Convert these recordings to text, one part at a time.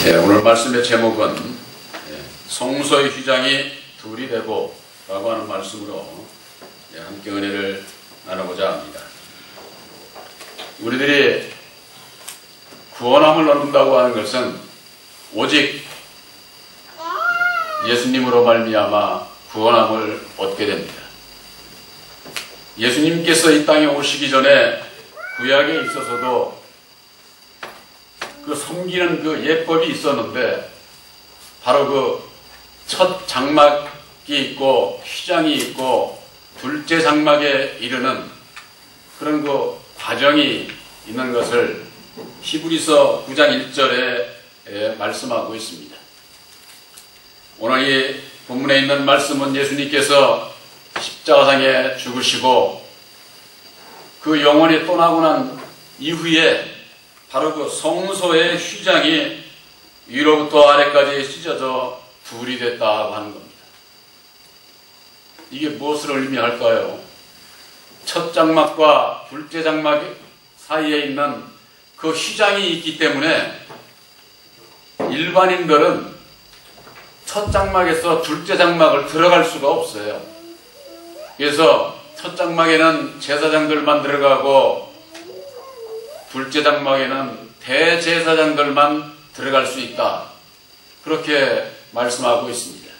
오늘 말씀의 제목은 성소의 휘장이 둘이 되고 라고 하는 말씀으로 함께 은혜를 나누고자 합니다. 우리들이 구원함을 얻는다고 하는 것은 오직 예수님으로 말미암아 구원함을 얻게 됩니다. 예수님께서 이 땅에 오시기 전에 구약에 있어서도 그 섬기는 그 예법이 있었는데 바로 그 첫 장막이 있고 휘장이 있고 둘째 장막에 이르는 그런 그 과정이 있는 것을 히브리서 9장 1절에 말씀하고 있습니다. 오늘 이 본문에 있는 말씀은 예수님께서 십자가상에 죽으시고 그 영혼이 떠나고 난 이후에 바로 그 성소의 휘장이 위로부터 아래까지 찢어져 둘이 됐다고 하는 겁니다. 이게 무엇을 의미할까요? 첫 장막과 둘째 장막 사이에 있는 그 휘장이 있기 때문에 일반인들은 첫 장막에서 둘째 장막을 들어갈 수가 없어요. 그래서 첫 장막에는 제사장들만 들어가고 둘째 장막에는 대제사장들만 들어갈 수 있다. 그렇게 말씀하고 있습니다.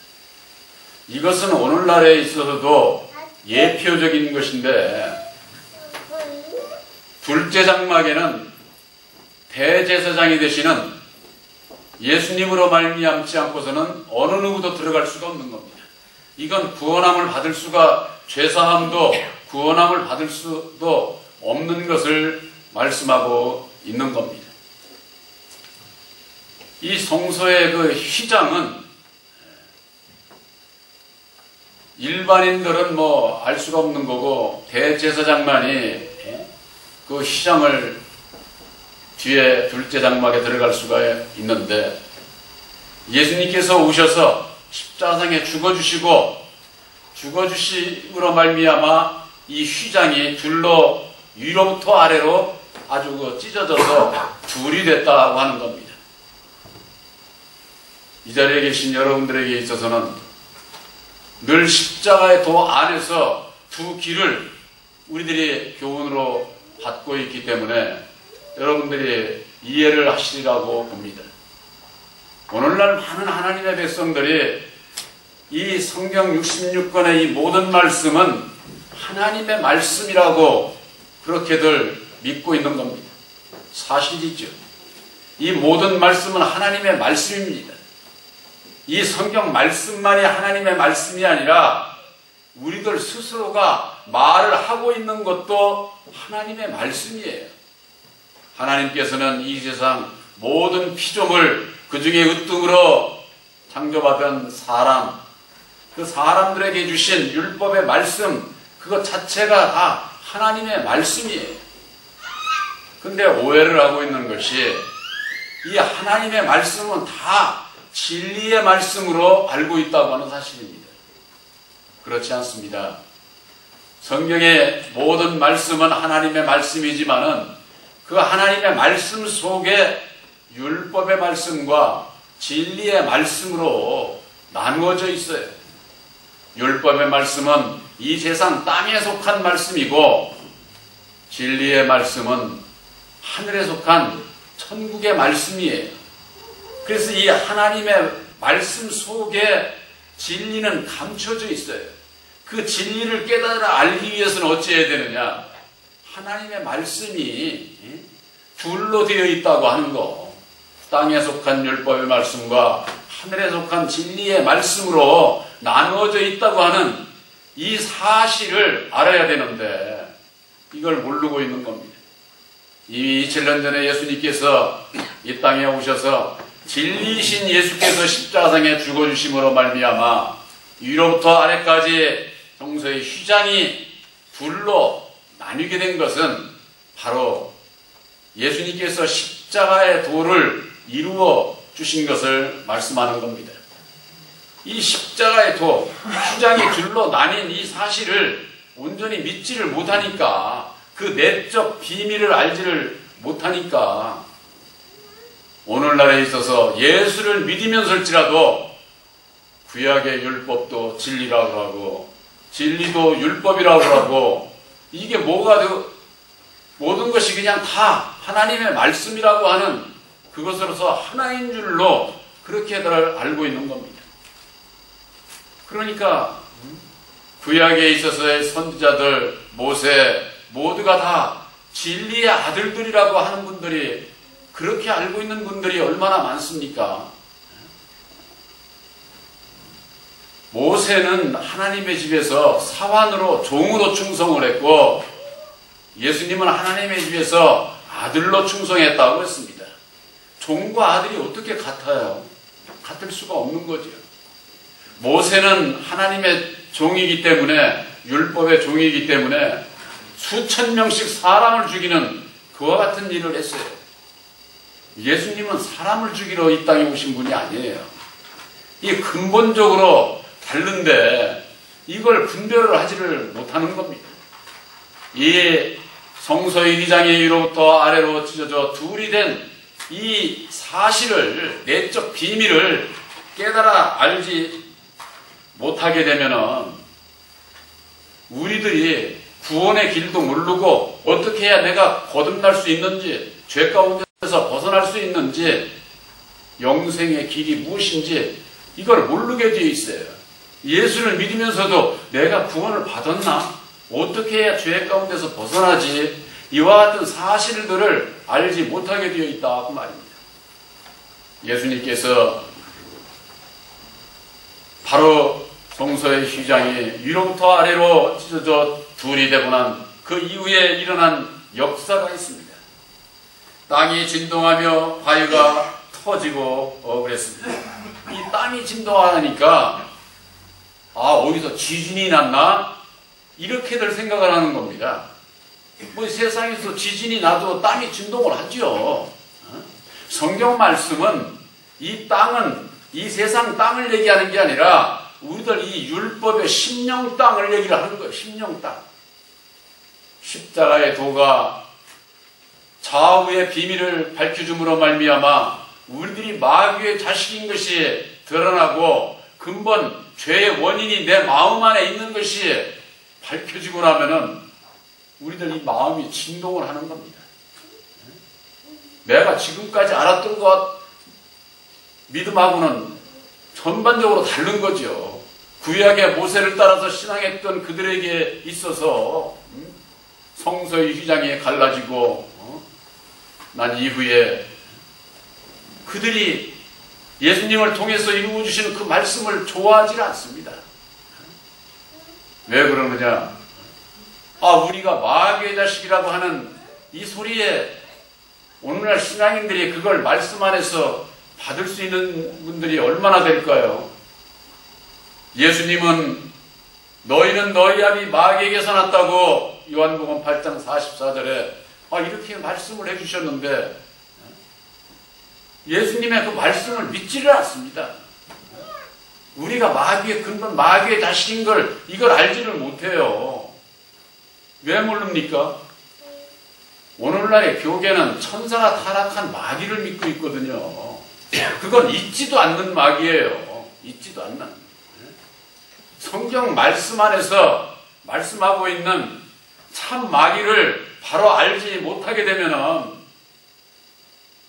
이것은 오늘날에 있어서도 예표적인 것인데 둘째 장막에는 대제사장이 되시는 예수님으로 말미암지 않고서는 어느 누구도 들어갈 수가 없는 겁니다. 이건 구원함을 받을 수가 죄사함도 구원함을 받을 수도 없는 것을 말씀하고 있는 겁니다. 이 성소의 그 휘장은 일반인들은 알 수가 없는 거고 대제사장만이 그 휘장을 뒤에 둘째 장막에 들어갈 수가 있는데 예수님께서 오셔서 십자가상에 죽어주심으로 말미암아 이 휘장이 둘로 위로부터 아래로 아주 찢어져서 둘이 됐다고 하는 겁니다. 이 자리에 계신 여러분들에게 있어서는 늘 십자가의 도 안에서 두 길을 우리들이 교훈으로 받고 있기 때문에 여러분들이 이해를 하시리라고 봅니다. 오늘날 많은 하나님의 백성들이 이 성경 66권의 이 모든 말씀은 하나님의 말씀이라고 그렇게들 믿고 있는 겁니다. 사실이죠. 이 모든 말씀은 하나님의 말씀입니다. 이 성경 말씀만이 하나님의 말씀이 아니라 우리들 스스로가 말을 하고 있는 것도 하나님의 말씀이에요. 하나님께서는 이 세상 모든 피조물 그 중에 으뜸으로 창조받은 사람, 그 사람들에게 주신 율법의 말씀 그것 자체가 다 하나님의 말씀이에요. 근데 오해를 하고 있는 것이 이 하나님의 말씀은 다 진리의 말씀으로 알고 있다고 하는 사실입니다. 그렇지 않습니다. 성경의 모든 말씀은 하나님의 말씀이지만은 그 하나님의 말씀 속에 율법의 말씀과 진리의 말씀으로 나누어져 있어요. 율법의 말씀은 이 세상 땅에 속한 말씀이고 진리의 말씀은 하늘에 속한 천국의 말씀이에요. 그래서 이 하나님의 말씀 속에 진리는 감춰져 있어요. 그 진리를 깨달아 알기 위해서는 어찌해야 되느냐? 하나님의 말씀이 둘로 되어 있다고 하는 거. 땅에 속한 율법의 말씀과 하늘에 속한 진리의 말씀으로 나누어져 있다고 하는 이 사실을 알아야 되는데 이걸 모르고 있는 겁니다. 이미 2000년 전에 예수님께서 이 땅에 오셔서 진리이신 예수께서 십자가상에 죽어주심으로 말미암아 위로부터 아래까지 성소의 휘장이 둘로 나뉘게 된 것은 바로 예수님께서 십자가의 도를 이루어 주신 것을 말씀하는 겁니다. 이 십자가의 도, 휘장이 둘로 나뉜 이 사실을 온전히 믿지를 못하니까 그 내적 비밀을 알지를 못하니까 오늘날에 있어서 예수를 믿으면서일지라도 구약의 율법도 진리라고 하고 진리도 율법이라고 하고 이게 모든 것이 그냥 다 하나님의 말씀이라고 하는 그것으로서 하나인 줄로 그렇게들 알고 있는 겁니다. 그러니까 구약에 있어서의 선지자들, 모세 모두가 다 진리의 아들들이라고 하는 분들이 그렇게 알고 있는 분들이 얼마나 많습니까? 모세는 하나님의 집에서 사환으로 종으로 충성을 했고 예수님은 하나님의 집에서 아들로 충성했다고 했습니다. 종과 아들이 어떻게 같아요? 같을 수가 없는 거죠. 모세는 하나님의 종이기 때문에 율법의 종이기 때문에 수천 명씩 사람을 죽이는 그와 같은 일을 했어요. 예수님은 사람을 죽이러 이 땅에 오신 분이 아니에요. 이 근본적으로 다른데 이걸 분별을 하지를 못하는 겁니다. 이 성서의 2장의 위로부터 아래로 찢어져 둘이 된 이 사실을, 내적 비밀을 깨달아 알지 못하게 되면은 우리들이 구원의 길도 모르고 어떻게 해야 내가 거듭날 수 있는지, 죄 가운데서 벗어날 수 있는지, 영생의 길이 무엇인지 이걸 모르게 되어 있어요. 예수를 믿으면서도 내가 구원을 받았나? 어떻게 해야 죄 가운데서 벗어나지? 이와 같은 사실들을 알지 못하게 되어 있다 그 말입니다. 예수님께서 바로 성서의 휘장이 위로부터 아래로 찢어져 둘이 되고 난 그 이후에 일어난 역사가 있습니다. 땅이 진동하며 바위가 터지고 그랬습니다. 이 땅이 진동하니까 어디서 지진이 났나? 이렇게들 생각을 하는 겁니다. 세상에서 지진이 나도 땅이 진동을 하죠. 성경 말씀은 이 땅은 이 세상 땅을 얘기하는 게 아니라 우리들 이 율법의 심령 땅을 얘기를 하는 거예요. 심령 땅. 십자가의 도가 좌우의 비밀을 밝혀줌으로 말미암아 우리들이 마귀의 자식인 것이 드러나고 근본 죄의 원인이 내 마음 안에 있는 것이 밝혀지고 나면은 우리들 이 마음이 진동을 하는 겁니다. 내가 지금까지 알았던 것 믿음하고는 전반적으로 다른 거죠. 구약의 모세를 따라서 신앙했던 그들에게 있어서 성서의 휘장이 갈라지고 난 이후에 그들이 예수님을 통해서 이루어주시는 그 말씀을 좋아하지 않습니다. 왜 그러느냐? 우리가 마귀의 자식이라고 하는 이 소리에 오늘날 신앙인들이 그걸 말씀 안에서 받을 수 있는 분들이 얼마나 될까요? 예수님은 너희는 너희 아비 마귀에게서 났다고 요한복음 8장 44절에 이렇게 말씀을 해주셨는데 예수님의 그 말씀을 믿지를 않습니다. 우리가 마귀의 근본, 마귀의 자식인 걸 이걸 알지를 못해요. 왜 모릅니까? 오늘날의 교계는 천사가 타락한 마귀를 믿고 있거든요. 그건 있지도 않는 마귀예요. 있지도 않는. 성경 말씀 안에서 말씀하고 있는 참 마귀를 바로 알지 못하게 되면은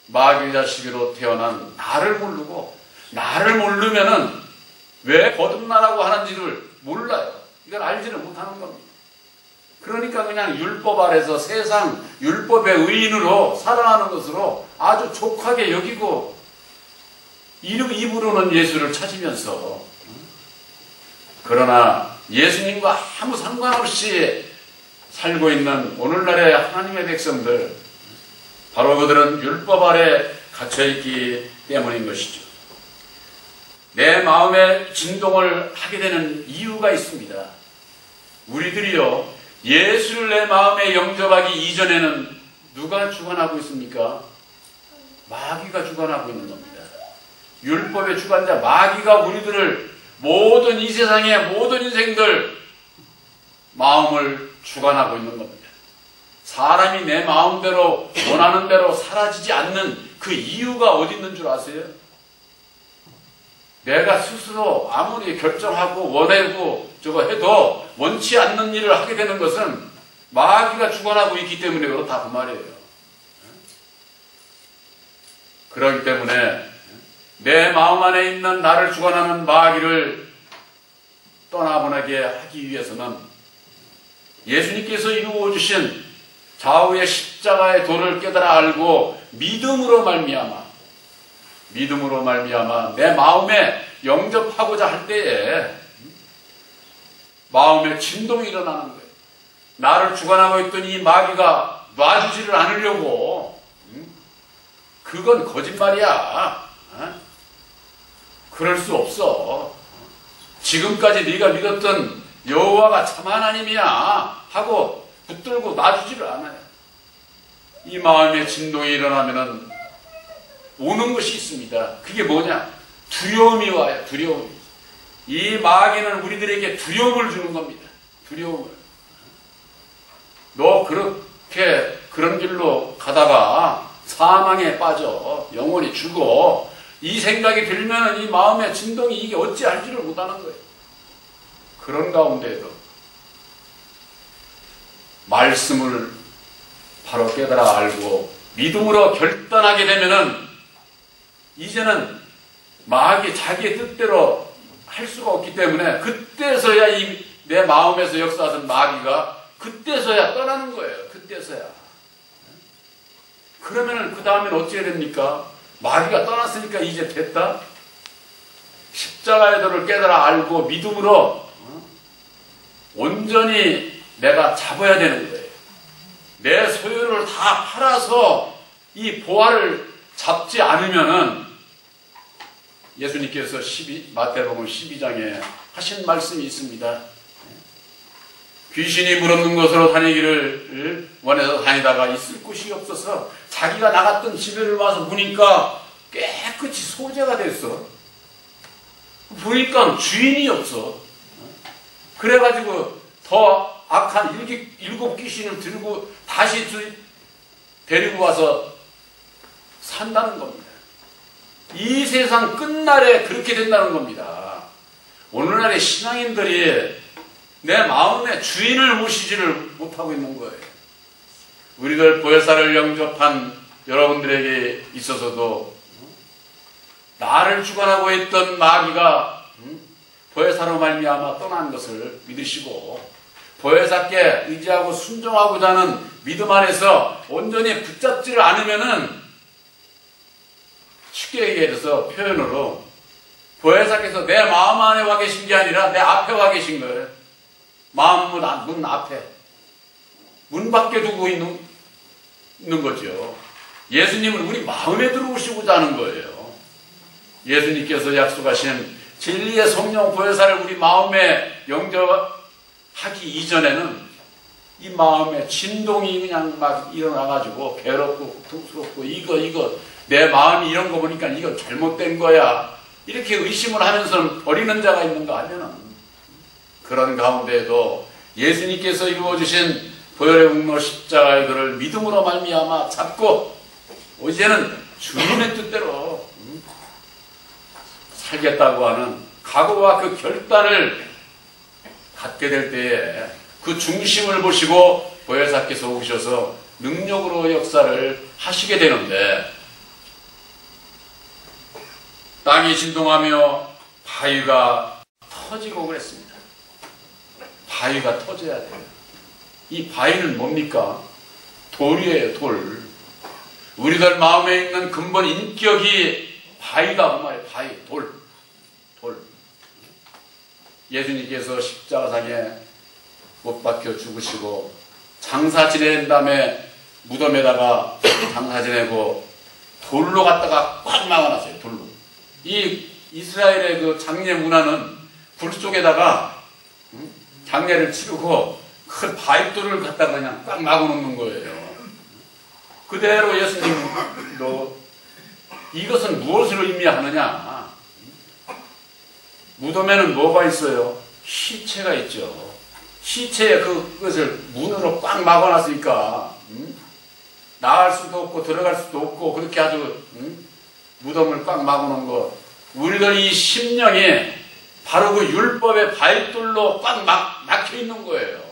마귀 자식으로 태어난 나를 모르고 나를 모르면은 왜 거듭나라고 하는지를 몰라요. 이걸 알지를 못하는 겁니다. 그러니까 그냥 율법 아래서 세상 율법의 의인으로 살아가는 것으로 아주 족하게 여기고 입으로는 예수를 찾으면서 그러나 예수님과 아무 상관없이 살고 있는 오늘날의 하나님의 백성들 바로 그들은 율법 아래 갇혀있기 때문인 것이죠. 내 마음에 진동을 하게 되는 이유가 있습니다. 우리들이요 예수를 내 마음에 영접하기 이전에는 누가 주관하고 있습니까? 마귀가 주관하고 있는 겁니다. 율법의 주관자 마귀가 우리들을 모든 이 세상의 모든 인생들 마음을 주관하고 있는 겁니다. 사람이 내 마음대로 원하는 대로 사라지지 않는 그 이유가 어디 있는 줄 아세요? 내가 스스로 아무리 결정하고 원하고 저거 해도 원치 않는 일을 하게 되는 것은 마귀가 주관하고 있기 때문에 그렇다 그 말이에요. 그렇기 때문에 내 마음 안에 있는 나를 주관하는 마귀를 떠나보내게 하기 위해서는 예수님께서 이루어 주신 좌우의 십자가의 도를 깨달아 알고 믿음으로 말미암아 내 마음에 영접하고자 할 때에 마음에 진동이 일어나는 거예요. 나를 주관하고 있던 이 마귀가 놔주지를 않으려고. 그건 거짓말이야. 그럴 수 없어. 지금까지 네가 믿었던 여호와가 참 하나님이야 하고 붙들고 놔주지를 않아요. 이 마음의 진동이 일어나면은 오는 것이 있습니다. 그게 뭐냐? 두려움이 와요. 두려움. 이 마귀는 우리들에게 두려움을 주는 겁니다. 두려움을. 너 그렇게 그런 길로 가다가 사망에 빠져 영원히 죽어. 이 생각이 들면 이 마음의 진동이 이게 어찌할지를 못하는 거예요. 그런 가운데에도 말씀을 바로 깨달아 알고 믿음으로 결단하게 되면은 이제는 마귀 자기의 뜻대로 할 수가 없기 때문에 그때서야 이 내 마음에서 역사하던 마귀가 그때서야 떠나는 거예요. 그때서야. 그러면은 그 다음엔 어찌 해야 됩니까? 마귀가 떠났으니까 이제 됐다? 십자가의 도를 깨달아 알고 믿음으로 온전히 내가 잡아야 되는 거예요. 내 소유를 다 팔아서 이 보화를 잡지 않으면은 예수님께서 마태복음 12장에 하신 말씀이 있습니다. 귀신이 물없는 곳으로 다니기를 원해서 다니다가 있을 곳이 없어서 자기가 나갔던 집에를 와서 보니까 깨끗이 소재가 됐어. 보니까 주인이 없어. 그래가지고 더 악한 일곱 귀신을 들고 다시 데리고 와서 산다는 겁니다. 이 세상 끝날에 그렇게 된다는 겁니다. 오늘날의 신앙인들이 내 마음의 주인을 모시지를 못하고 있는 거예요. 우리들 보혜사를 영접한 여러분들에게 있어서도 나를 주관하고 있던 마귀가 보혜사로 말미암아 떠난 것을 믿으시고 보혜사께 의지하고 순종하고자 하는 믿음 안에서 온전히 붙잡지를 않으면은 쉽게 얘기해서 표현으로 보혜사께서 내 마음 안에 와 계신 게 아니라 내 앞에 와 계신 거예요. 마음 문 앞에 문 밖에 두고 있는 거죠. 예수님은 우리 마음에 들어오시고자 하는 거예요. 예수님께서 약속하신 진리의 성령 보혜사를 우리 마음에 영접하기 이전에는 이 마음에 진동이 그냥 막 일어나가지고 괴롭고 고통스럽고 이거 내 마음이 이런 거 보니까 이거 잘못된 거야 이렇게 의심을 하면서 버리는 자가 있는가 하면은 그런 가운데에도 예수님께서 이루어주신 보혈의 공로 십자가의 도를 믿음으로 말미암아 잡고 이제는 주님의 뜻대로 살겠다고 하는 각오와 그 결단을 갖게 될 때에 그 중심을 보시고 보혜사께서 오셔서 능력으로 역사를 하시게 되는데 땅이 진동하며 바위가 터지고 그랬습니다. 바위가 터져야 돼요. 이 바위는 뭡니까? 돌이에요, 돌. 우리들 마음에 있는 근본 인격이 바위다, 그 말이에요. 바위, 돌. 예수님께서 십자가상에 못 박혀 죽으시고 장사 지낸 다음에 무덤에다가 장사 지내고 돌로 갖다가 꽉 막아놨어요. 돌로. 이 이스라엘의 그 장례 문화는 불 속에다가 장례를 치르고 큰 바위돌을 갖다가 그냥 꽉 막아놓는 거예요. 그대로 예수님도 이것은 무엇을 의미하느냐? 무덤에는 뭐가 있어요? 시체가 있죠. 시체에 그것을 문으로 꽉 막아놨으니까 나갈 수도 없고 들어갈 수도 없고 그렇게 아주 무덤을 꽉 막아놓은 거, 우리들 이 심령이 바로 그 율법의 바위돌로 꽉 막혀 있는 거예요.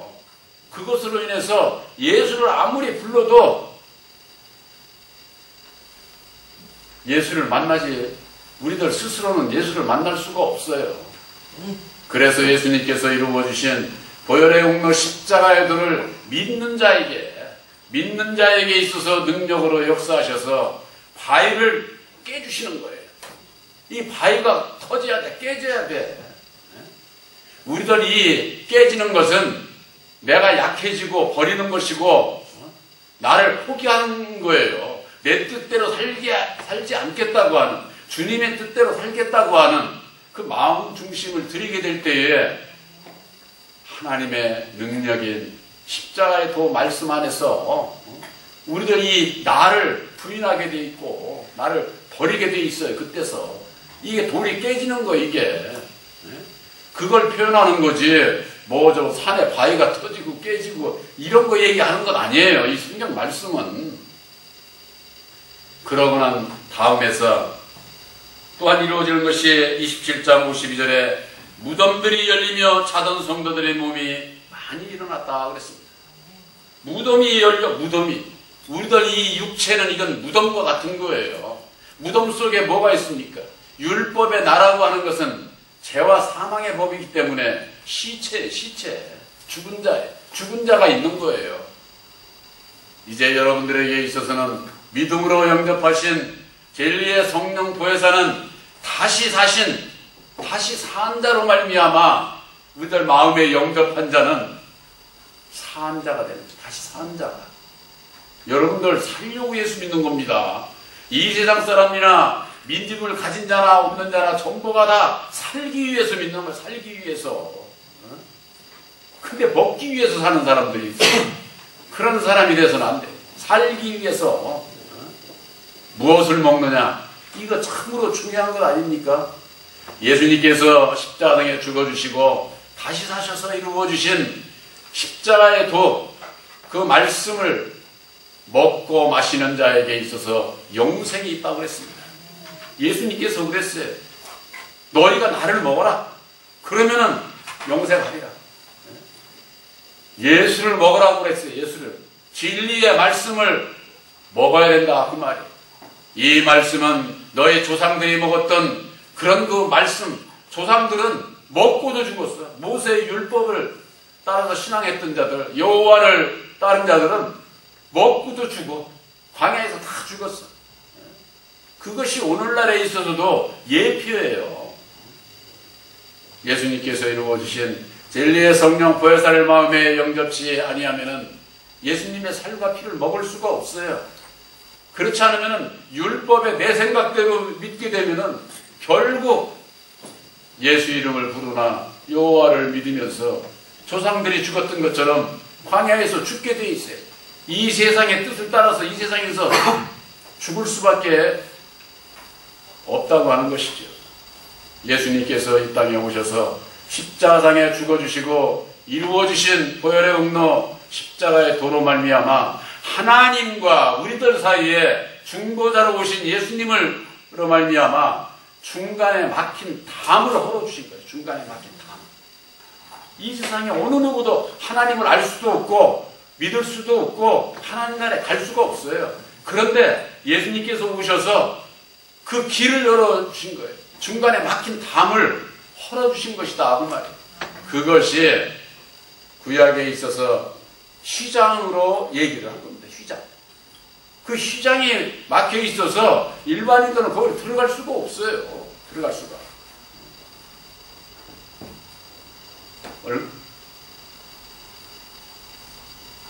그것으로 인해서 예수를 아무리 불러도 예수를 만나지, 우리들 스스로는 예수를 만날 수가 없어요. 그래서 예수님께서 이루어주신 보혈의 공로 십자가의 도를 믿는 자에게 있어서 능력으로 역사하셔서 바위를 깨주시는 거예요. 이 바위가 터져야 돼, 깨져야 돼. 우리들 이 깨지는 것은 내가 약해지고 버리는 것이고 나를 포기하는 거예요. 내 뜻대로 살지 않겠다고 하는, 주님의 뜻대로 살겠다고 하는 그 마음 중심을 들이게 될 때에 하나님의 능력인 십자가의 도 말씀 안에서 우리들 이 나를 부인하게 돼 있고 나를 버리게 돼 있어요. 그때서 이게 돌이 깨지는 거, 이게 그걸 표현하는 거지. 뭐 저 산에 바위가 터지고 깨지고 이런 거 얘기하는 건 아니에요. 이 성경 말씀은. 그러고 난 다음에서 또한 이루어지는 것이 27장 52절에 무덤들이 열리며 자던 성도들의 몸이 많이 일어났다 그랬습니다. 무덤이 열려, 무덤이. 우리들 이 육체는 이건 무덤과 같은 거예요. 무덤 속에 뭐가 있습니까? 율법의 나라고 하는 것은 죄와 사망의 법이기 때문에 시체, 죽은 자가 있는 거예요. 이제 여러분들에게 있어서는 믿음으로 영접하신 진리의 성령 보혜사는 다시 산 자로 말미암아 우리들 마음에 영접한 자는 산 자가 되는 거죠. 다시 산 자가. 여러분들 살려고 예수 믿는 겁니다. 이 세상 사람이나 믿음을 가진 자나 없는 자나 전부가 다 살기 위해서 믿는 거예요. 살기 위해서. 근데 먹기 위해서 사는 사람들이 있어요. 그런 사람이 돼서는 안 돼. 살기 위해서. 무엇을 먹느냐, 이거 참으로 중요한 것 아닙니까? 예수님께서 십자가에 죽어주시고 다시 사셔서 이루어주신 십자가의 도, 그 말씀을 먹고 마시는 자에게 있어서 영생이 있다고 그랬습니다. 예수님께서 그랬어요. 너희가 나를 먹어라. 그러면은 영생하리라. 예수를 먹으라고 그랬어요. 예수를. 진리의 말씀을 먹어야 된다, 그 말이에요. 이 말씀은 너희 조상들이 먹었던 그런 그 말씀, 조상들은 먹고도 죽었어. 모세의 율법을 따라서 신앙했던 자들, 여호와를 따른 자들은 먹고도 죽어. 광야에서 다 죽었어. 그것이 오늘날에 있어서도 예표예요. 예수님께서 이루어주신 진리의 성령 보혜사를 마음에 영접치 아니하면은 예수님의 살과 피를 먹을 수가 없어요. 그렇지 않으면은 율법의 내 생각대로 믿게 되면은 결국 예수 이름을 부르나 여호와를 믿으면서 조상들이 죽었던 것처럼 광야에서 죽게 돼 있어요. 이 세상의 뜻을 따라서 이 세상에서 죽을 수밖에 없다고 하는 것이죠. 예수님께서 이 땅에 오셔서 십자가상에 죽어주시고 이루어주신 보혈의 공로 십자가의 도로 말미암아 하나님과 우리들 사이에 중보자로 오신 예수님으로 말미암아 중간에 막힌 담을 헐어주신 거예요. 중간에 막힌 담. 이 세상에 어느 누구도 하나님을 알 수도 없고 믿을 수도 없고 하나님 나라에 갈 수가 없어요. 그런데 예수님께서 오셔서 그 길을 열어주신 거예요. 중간에 막힌 담을 헐어주신 것이다, 그 말이에요. 그것이 구약에 있어서 휘장으로 얘기를 한 겁니다. 휘장. 그 휘장이 막혀 있어서 일반인들은 거기 들어갈 수가 없어요. 들어갈 수가.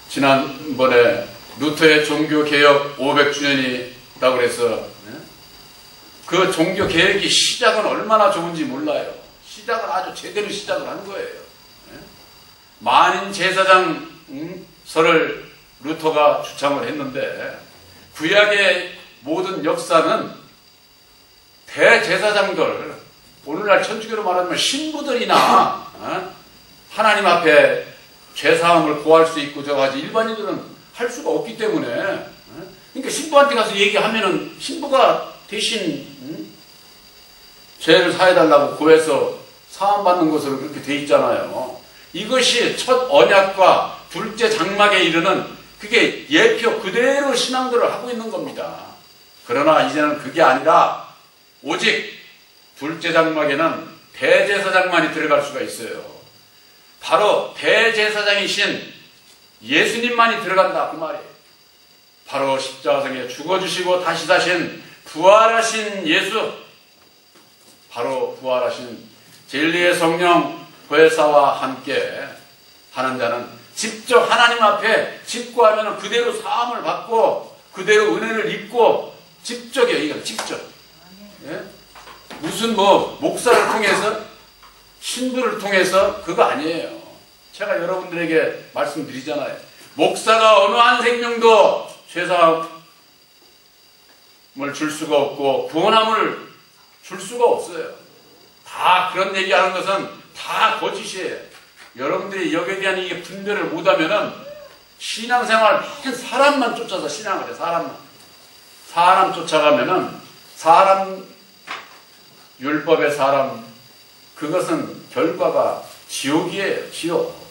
지난번에 루터의 종교개혁 500주년이라고 그래서 그 종교개혁이 시작은 얼마나 좋은지 몰라요. 시작을 아주 제대로 시작을 한 거예요. 만인 제사장설을 루터가 주창을 했는데 구약의 모든 역사는 대제사장들, 오늘날 천주교로 말하면 신부들이나 하나님 앞에 죄사함을 구할 수 있고 저하지 일반인들은 할 수가 없기 때문에 그러니까 신부한테 가서 얘기하면은 신부가 대신 죄를 사해달라고 고해서 사함받는 것으로 그렇게 돼 있잖아요. 이것이 첫 언약과 둘째 장막에 이르는 그게 예표 그대로 신앙들을 하고 있는 겁니다. 그러나 이제는 그게 아니라 오직 둘째 장막에는 대제사장만이 들어갈 수가 있어요. 바로 대제사장이신 예수님만이 들어간다 그 말이에요. 바로 십자가상에 죽어주시고 다시 사신 부활하신 예수, 바로 부활하신 진리의 성령 보혜사와 함께 하는 자는 직접 하나님 앞에 직구하면 그대로 사함을 받고 그대로 은혜를 입고 직접이에요. 이건 직접. 예? 무슨 목사를 통해서 신부를 통해서 그거 아니에요. 제가 여러분들에게 말씀드리잖아요. 목사가 어느 한 생명도 죄사함을 줄 수가 없고 구원함을 줄 수가 없어요. 다 그런 얘기하는 것은 다 거짓이에요. 여러분들이 여기에 대한 이게 분별을 못하면은 신앙생활 사람만 쫓아서 신앙을 해. 사람 쫓아가면은 사람 율법의 사람 그것은 결과가 지옥이에요. 지옥.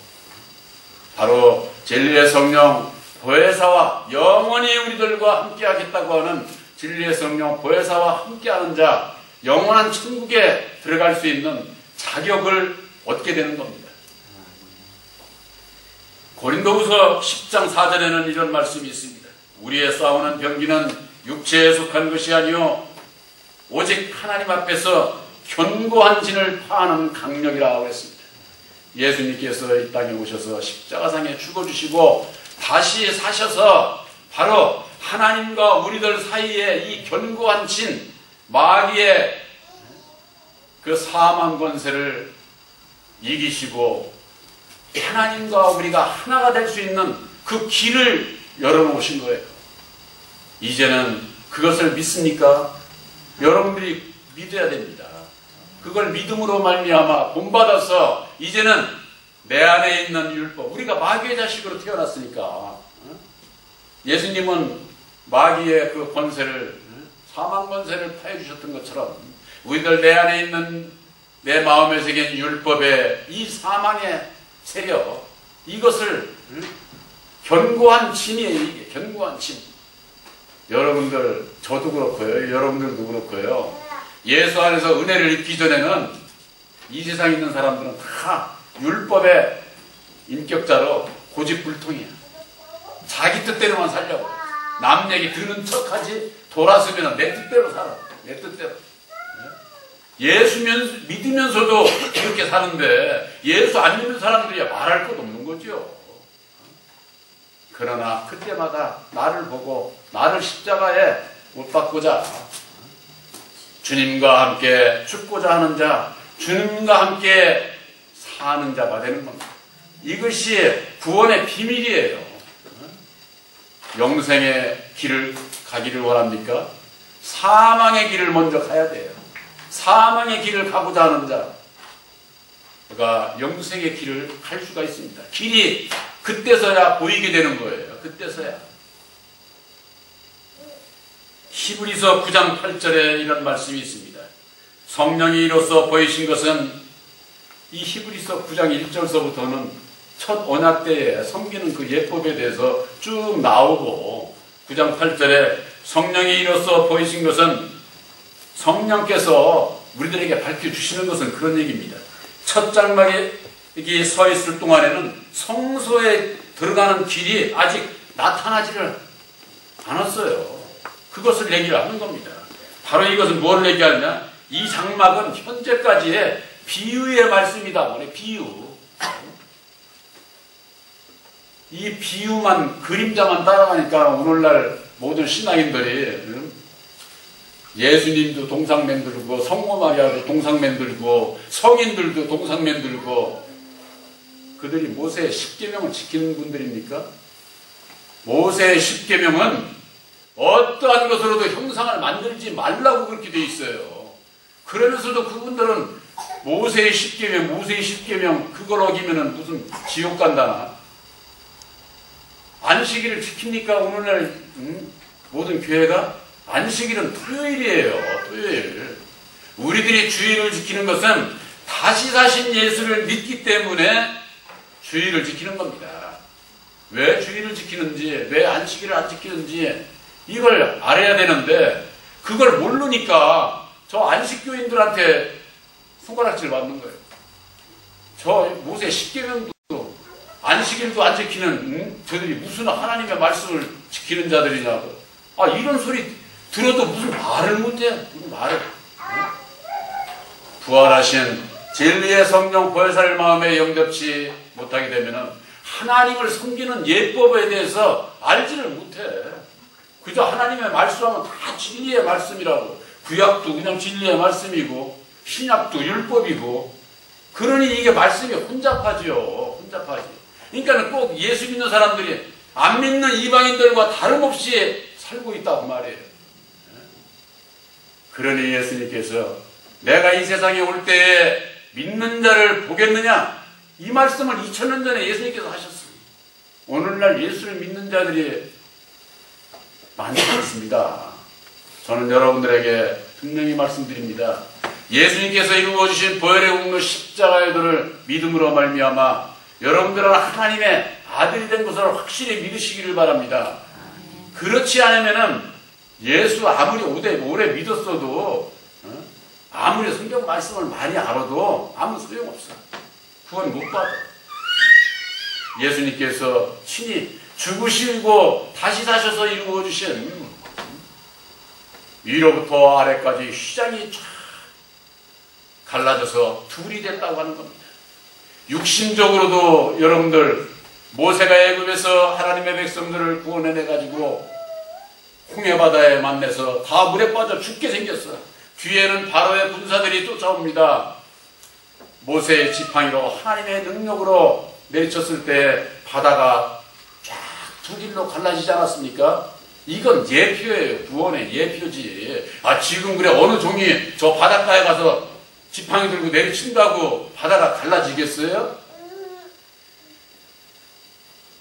바로 진리의 성령 보혜사와 영원히 우리들과 함께 하겠다고 하는 진리의 성령 보혜사와 함께하는 자 영원한 천국에 들어갈 수 있는 자격을 얻게 되는 겁니다. 고린도후서 10장 4절에는 이런 말씀이 있습니다. 우리의 싸우는 병기는 육체에 속한 것이 아니요 오직 하나님 앞에서 견고한 진을 파하는 강력이라고 했습니다. 예수님께서 이 땅에 오셔서 십자가상에 죽어주시고 다시 사셔서 바로 하나님과 우리들 사이에 이 견고한 진, 마귀의 그 사망 권세를 이기시고 하나님과 우리가 하나가 될 수 있는 그 길을 열어놓으신 거예요. 이제는 그것을 믿습니까? 여러분들이 믿어야 됩니다. 그걸 믿음으로 말미암아 본받아서 이제는 내 안에 있는 율법, 우리가 마귀의 자식으로 태어났으니까 예수님은 마귀의 그 권세를 사망 권세를 파해주셨던 것처럼 우리들 내 안에 있는 내 마음에 새긴 율법의 이 사망의 세력, 이것을 견고한 진이에요. 이게 견고한 진. 여러분들, 저도 그렇고요. 여러분들도 그렇고요. 예수 안에서 은혜를 입기 전에는 이 세상에 있는 사람들은 다 율법의 인격자로 고집불통이야. 자기 뜻대로만 살려고. 남 얘기 듣는 척하지 돌아서면 내 뜻대로 살아. 내 뜻대로. 예수 믿으면서도 그렇게 사는데 예수 안 믿는 사람들이야 말할 것 없는 거죠. 그러나 그때마다 나를 보고 나를 십자가에 못 박고자 주님과 함께 죽고자 하는 자, 주님과 함께 사는 자가 되는 겁니다. 이것이 구원의 비밀이에요. 영생의 길을 가기를 원합니까? 사망의 길을 먼저 가야 돼요. 사망의 길을 가고자 하는 자가 영생의 길을 갈 수가 있습니다. 길이 그때서야 보이게 되는 거예요. 그때서야. 히브리서 9장 8절에 이런 말씀이 있습니다. 성령이 이로써 보이신 것은 이 히브리서 9장 1절서부터는 첫 언약 때에 섬기는 그 예법에 대해서 쭉 나오고 9장 8절에 성령이 이로써 보이신 것은 성령께서 우리들에게 밝혀주시는 것은 그런 얘기입니다. 첫 장막에 여기 서 있을 동안에는 성소에 들어가는 길이 아직 나타나지를 않았어요. 그것을 얘기를 하는 겁니다. 바로 이것은 뭘 얘기하느냐? 이 장막은 현재까지의 비유의 말씀이다. 비유. 이 비유만, 그림자만 따라가니까 오늘날 모든 신앙인들이 예수님도 동상 만들고 성모 마리아도 동상 만들고 성인들도 동상 만들고 그들이 모세의 10계명을 지키는 분들입니까? 모세의 10계명은 어떠한 것으로도 형상을 만들지 말라고 그렇게 되어 있어요. 그러면서도 그분들은 모세의 10계명 그걸 어기면은 무슨 지옥 간다나 안식일을 지킵니까? 오늘날 모든 교회가? 안식일은 토요일이에요. 토요일. 우리들이 주일을 지키는 것은 다시 사신 예수를 믿기 때문에 주일을 지키는 겁니다. 왜 주일을 지키는지, 왜 안식일을 안 지키는지 이걸 알아야 되는데 그걸 모르니까 저 안식교인들한테 손가락질 받는 거예요. 저 모세 10계명도 안식일도 안 지키는 저들이 무슨 하나님의 말씀을 지키는 자들이냐고. 이런 소리 들어도 무슨 말을 못해. 무슨 말을. 부활하신 진리의 성령 보혜사를 마음에 영접치 못하게 되면 하나님을 섬기는 예법에 대해서 알지를 못해. 그저 하나님의 말씀하면 다 진리의 말씀이라고. 구약도 그냥 진리의 말씀이고 신약도 율법이고. 그러니 이게 말씀이 혼잡하지요. 혼잡하지. 그러니까 꼭 예수 믿는 사람들이 안 믿는 이방인들과 다름없이 살고 있다고 말이에요. 그러니 예수님께서 내가 이 세상에 올 때에 믿는 자를 보겠느냐? 이 말씀을 2000년 전에 예수님께서 하셨어요. 오늘날 예수를 믿는 자들이 많지 않습니다. 저는 여러분들에게 분명히 말씀드립니다. 예수님께서 이루어주신 보혈의 공로 십자가의 도를 믿음으로 말미암아 여러분들은 하나님의 아들이 된 것을 확실히 믿으시기를 바랍니다. 그렇지 않으면은 예수 아무리 오래 믿었어도 아무리 성경 말씀을 많이 알아도 아무 소용없어. 구원 못 받아. 예수님께서 친히 죽으시고 다시 사셔서 이루어주신 위로부터 아래까지 휘장이 쫙 갈라져서 둘이 됐다고 하는 겁니다. 육신적으로도 여러분들 모세가 애굽에서 하나님의 백성들을 구원해내가지고 홍해바다에 만나서 다 물에 빠져 죽게 생겼어. 뒤에는 바로의 군사들이 쫓아옵니다. 모세의 지팡이로 하나님의 능력으로 내리쳤을 때 바다가 쫙 두 길로 갈라지지 않았습니까? 이건 예표예요. 구원의 예표지. 지금 그래 어느 종이 저 바닷가에 가서 지팡이 들고 내리친다고 바다가 갈라지겠어요?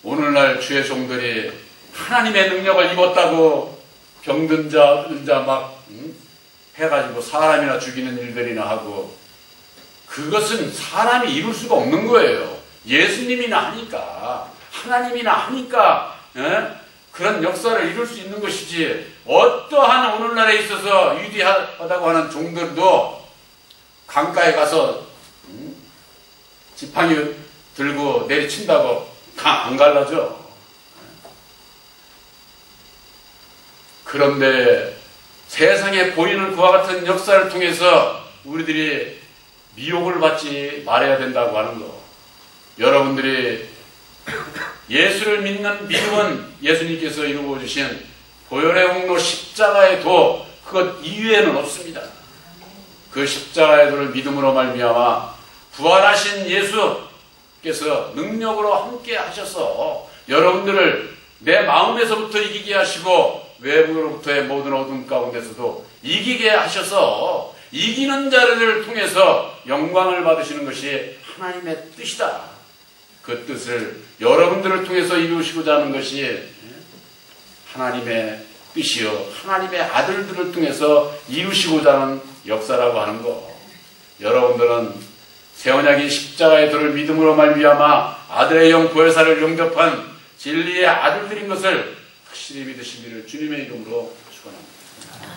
오늘날 주의 종들이 하나님의 능력을 입었다고 병든 자, 얻은 자 막 해가지고 사람이나 죽이는 일들이나 하고 그것은 사람이 이룰 수가 없는 거예요. 예수님이나 하니까 하나님이나 하니까 그런 역사를 이룰 수 있는 것이지 어떠한 오늘날에 있어서 위대하다고 하는 종들도 강가에 가서 지팡이 들고 내리친다고 안 갈라져. 그런데 세상에 보이는 그와 같은 역사를 통해서 우리들이 미혹을 받지 말아야 된다고 하는 거. 여러분들이 예수를 믿는 믿음은 예수님께서 이루어 주신 보혈의 공로 십자가의 도 그것 이외에는 없습니다. 그 십자가의 도를 믿음으로 말미암아 부활하신 예수께서 능력으로 함께 하셔서 여러분들을 내 마음에서부터 이기게 하시고 외부로부터의 모든 어둠 가운데서도 이기게 하셔서 이기는 자를 통해서 영광을 받으시는 것이 하나님의 뜻이다. 그 뜻을 여러분들을 통해서 이루시고자 하는 것이 하나님의 뜻이요 하나님의 아들들을 통해서 이루시고자 하는 역사라고 하는 거. 여러분들은 새언약인 십자가의 도를 믿음으로 말미암아 아들의 영 보혜사를 영접한 진리의 아들들인 것을 확실히 믿으시기를 주님의 이름으로 축원합니다.